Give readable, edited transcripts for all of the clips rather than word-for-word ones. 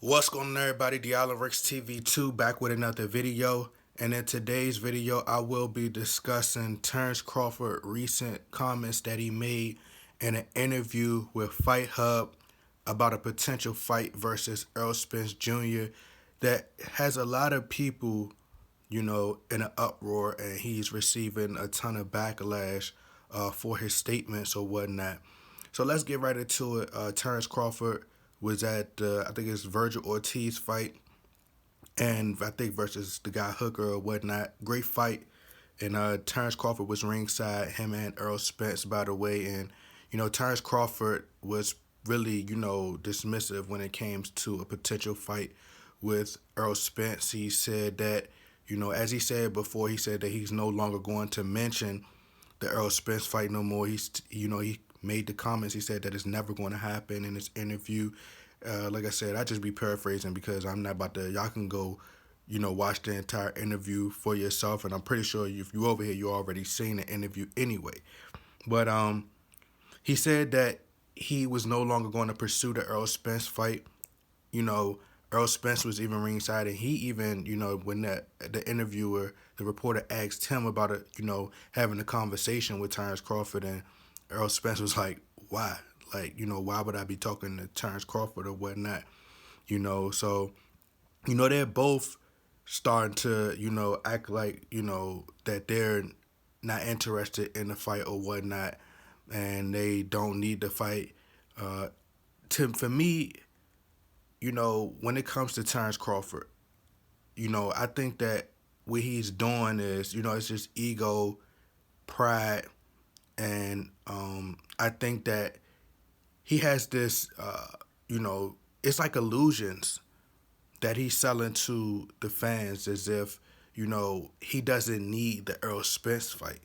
What's going on, everybody? Diallo Rex TV 2 back with another video. And in today's video, I will be discussing Terrence Crawford recent comments that he made in an interview with Fight Hub about a potential fight versus Errol Spence Jr. that has a lot of people, in an uproar, and he's receiving a ton of backlash for his statements or whatnot. So let's get right into it. Terrence Crawford was at I think it's Virgil Ortiz fight, and I think versus the guy Hooker or whatnot. Great fight, and Terrence Crawford was ringside. Him and Errol Spence, by the way, and Terrence Crawford was really dismissive when it came to a potential fight with Errol Spence. He said that as he said before, he said that he's no longer going to mention the Errol Spence fight no more. He made the comments. He said that it's never going to happen in this interview. Like I said, I just be paraphrasing because I'm not about to. Y'all can go, watch the entire interview for yourself, and I'm pretty sure if you over here, you already seen the interview anyway. But he said that he was no longer going to pursue the Errol Spence fight. You know, Earl Spence was even ringside, and he even, when the interviewer, the reporter asked him about it, having a conversation with Terrence Crawford, and Earl Spence was like, "Why? Like, why would I be talking to Terrence Crawford or whatnot?" So they're both starting to, act like, that they're not interested in the fight or whatnot, and they don't need the fight. For me, when it comes to Terrence Crawford, I think that what he's doing is, it's just ego, pride, and I think that he has this, it's like illusions that he's selling to the fans as if, he doesn't need the Earl Spence fight,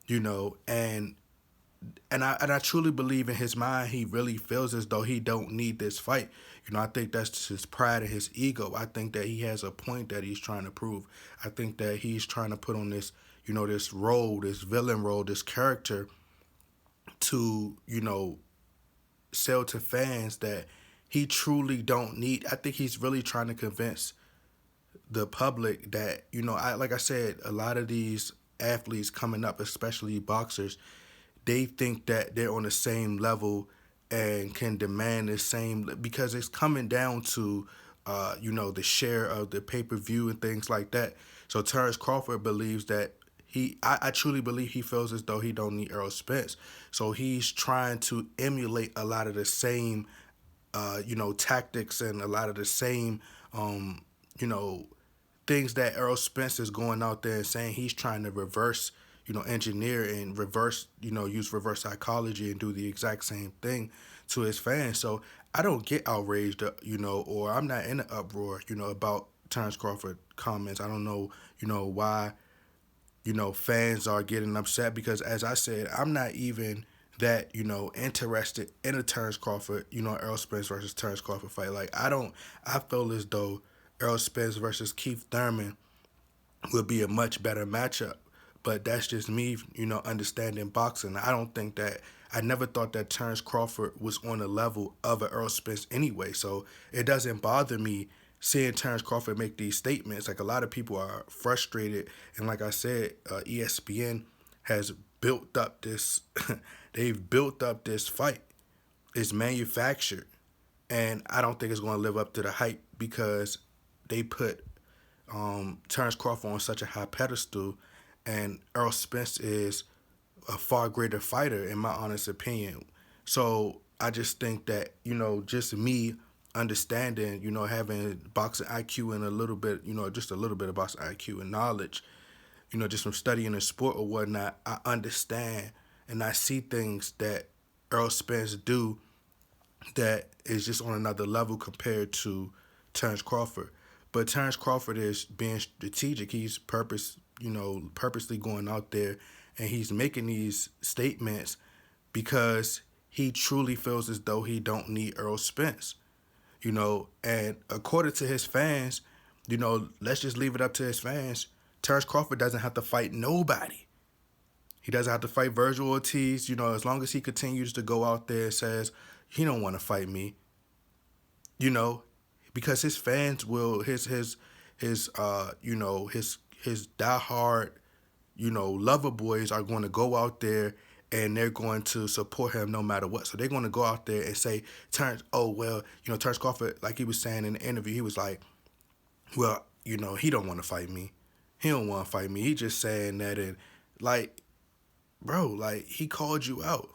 and I truly believe in his mind he really feels as though he don't need this fight. I think that's his pride and his ego. I think that he has a point that he's trying to prove. I think that he's trying to put on this, this role, this villain role, this character to, sell to fans that he truly don't need. I think he's really trying to convince the public that, like I said, a lot of these athletes coming up, especially boxers, they think that they're on the same level and can demand the same because it's coming down to the share of the pay-per-view and things like that. So Terrence Crawford believes that I truly believe he feels as though he don't need Errol Spence. So he's trying to emulate a lot of the same tactics and a lot of the same you know things that Errol Spence is going out there and saying. He's trying to reverse, engineer and reverse, use reverse psychology and do the exact same thing to his fans. So I don't get outraged, or I'm not in an uproar, about Terrence Crawford comments. I don't know, why, fans are getting upset because, as I said, I'm not even that, interested in a Terrence Crawford, Errol Spence versus Terrence Crawford fight. Like, I feel as though Errol Spence versus Keith Thurman would be a much better matchup. But that's just me, understanding boxing. I don't think that I never thought that Terrence Crawford was on the level of an Earl Spence anyway. So it doesn't bother me seeing Terrence Crawford make these statements. Like, a lot of people are frustrated, and like I said, ESPN has built up this. They've built up this fight. It's manufactured, and I don't think it's going to live up to the hype because they put Terrence Crawford on such a high pedestal, and Earl Spence is a far greater fighter, in my honest opinion. So I just think that, just me understanding, having boxing IQ and a little bit, just a little bit of boxing IQ and knowledge, just from studying the sport or whatnot, I understand and I see things that Earl Spence do that is just on another level compared to Terrence Crawford. But Terrence Crawford is being strategic. He's purposely going out there and he's making these statements because he truly feels as though he don't need Earl Spence. And according to his fans, let's just leave it up to his fans. Terrence Crawford doesn't have to fight nobody. He doesn't have to fight Virgil Ortiz. As long as he continues to go out there and says he don't want to fight me, you know, because his fans will his his diehard lover boys are going to go out there and they're going to support him no matter what. So they're going to go out there and say, Terrence, oh, well, Terrence Crawford, like he was saying in the interview, he was like, well, he don't want to fight me. He don't want to fight me. He just saying that. And like, bro, like he called you out.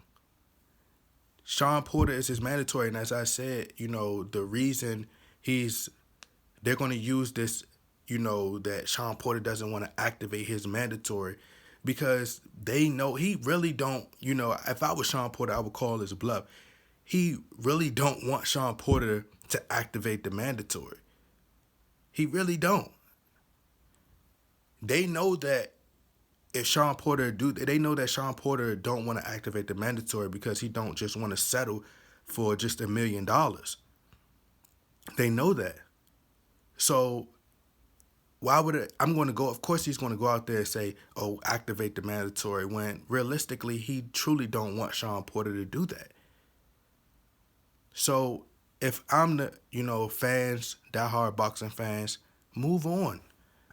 Sean Porter is his mandatory. And as I said, the reason they're going to use this, that Sean Porter doesn't want to activate his mandatory because they know he really don't, if I was Sean Porter, I would call his bluff. He really don't want Sean Porter to activate the mandatory. He really don't. They know that if Sean Porter they know that Sean Porter don't want to activate the mandatory because he don't just want to settle for just $1 million. They know that. So why would I'm going to go? Of course, he's going to go out there and say, "Oh, activate the mandatory." When realistically, he truly don't want Sean Porter to do that. So if I'm the fans, diehard boxing fans, move on.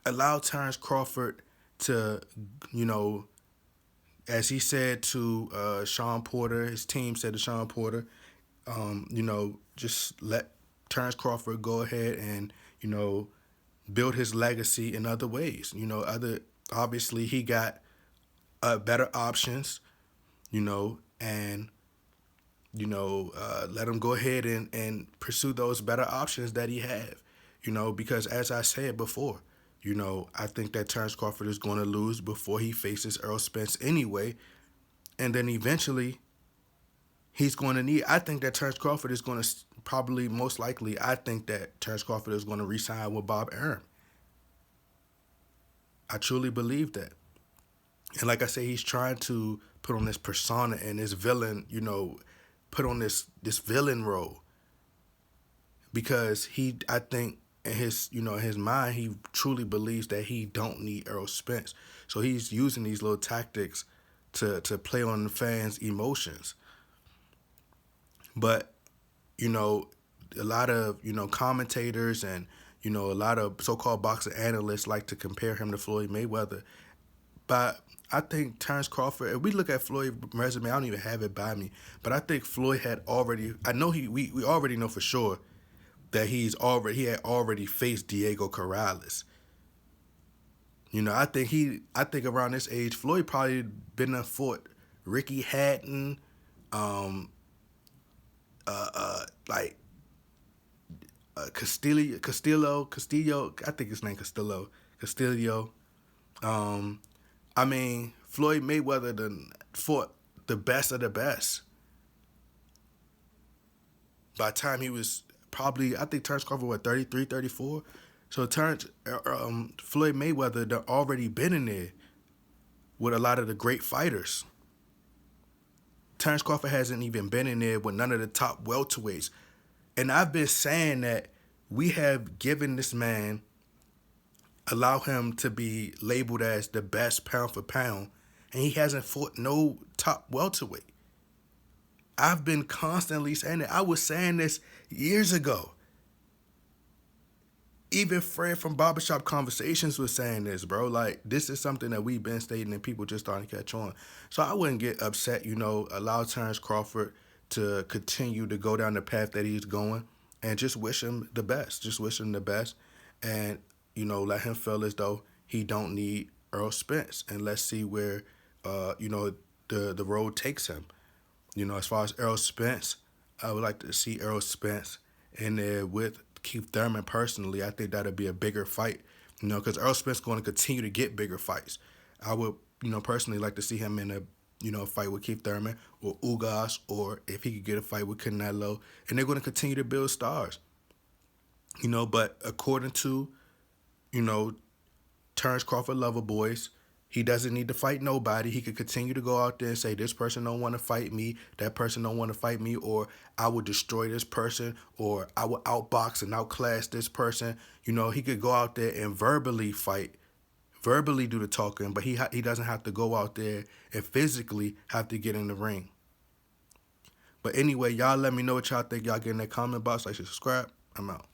Allow Terrence Crawford to as he said to Sean Porter, his team said to Sean Porter, just let Terrence Crawford go ahead and build his legacy in other ways. Obviously he got better options, and let him go ahead and pursue those better options that he have, because as I said before, I think that Terrence Crawford is going to lose before he faces Errol Spence anyway, and then eventually he's going to need. I think that Terrence Crawford is going to probably, most likely, I think that Terrence Crawford is going to re-sign with Bob Arum. I truly believe that. And like I say, he's trying to put on this persona and this villain, put on this villain role. Because I think in his mind, he truly believes that he don't need Errol Spence. So he's using these little tactics to play on the fans' emotions. But, a lot of, commentators and, a lot of so-called boxing analysts like to compare him to Floyd Mayweather. But I think Terrence Crawford, if we look at Floyd's resume, I don't even have it by me, but I think Floyd had already, I know we already know for sure that he had already faced Diego Corrales. I think around this age, Floyd probably been and fought Ricky Hatton, Castillo, I think his name Castillo. Floyd Mayweather done fought the best of the best. By the time he was probably, I think Terrence Crawford was 33, 34. So Floyd Mayweather done already been in there with a lot of the great fighters. Terrence Crawford hasn't even been in there with none of the top welterweights. And I've been saying that we have given this man, allow him to be labeled as the best pound for pound, and he hasn't fought no top welterweight. I've been constantly saying that. I was saying this years ago. Even Fred from Barbershop Conversations was saying this, bro. Like, this is something that we've been stating and people just starting to catch on. So I wouldn't get upset, allow Terrence Crawford to continue to go down the path that he's going and just wish him the best. Just wish him the best and, let him feel as though he don't need Errol Spence. And let's see where, the road takes him. As far as Errol Spence, I would like to see Errol Spence in there with Keith Thurman personally. I think that'd be a bigger fight, because Errol Spence is going to continue to get bigger fights. I would, personally like to see him in a, fight with Keith Thurman or Ugas, or if he could get a fight with Canelo, and they're going to continue to build stars. But according to, Terrence Crawford lover boys, he doesn't need to fight nobody. He could continue to go out there and say, this person don't want to fight me, that person don't want to fight me, or I would destroy this person, or I would outbox and outclass this person. He could go out there and verbally fight, verbally do the talking, but he doesn't have to go out there and physically have to get in the ring. But anyway, y'all let me know what y'all think. Y'all get in that comment box. Like, subscribe. I'm out.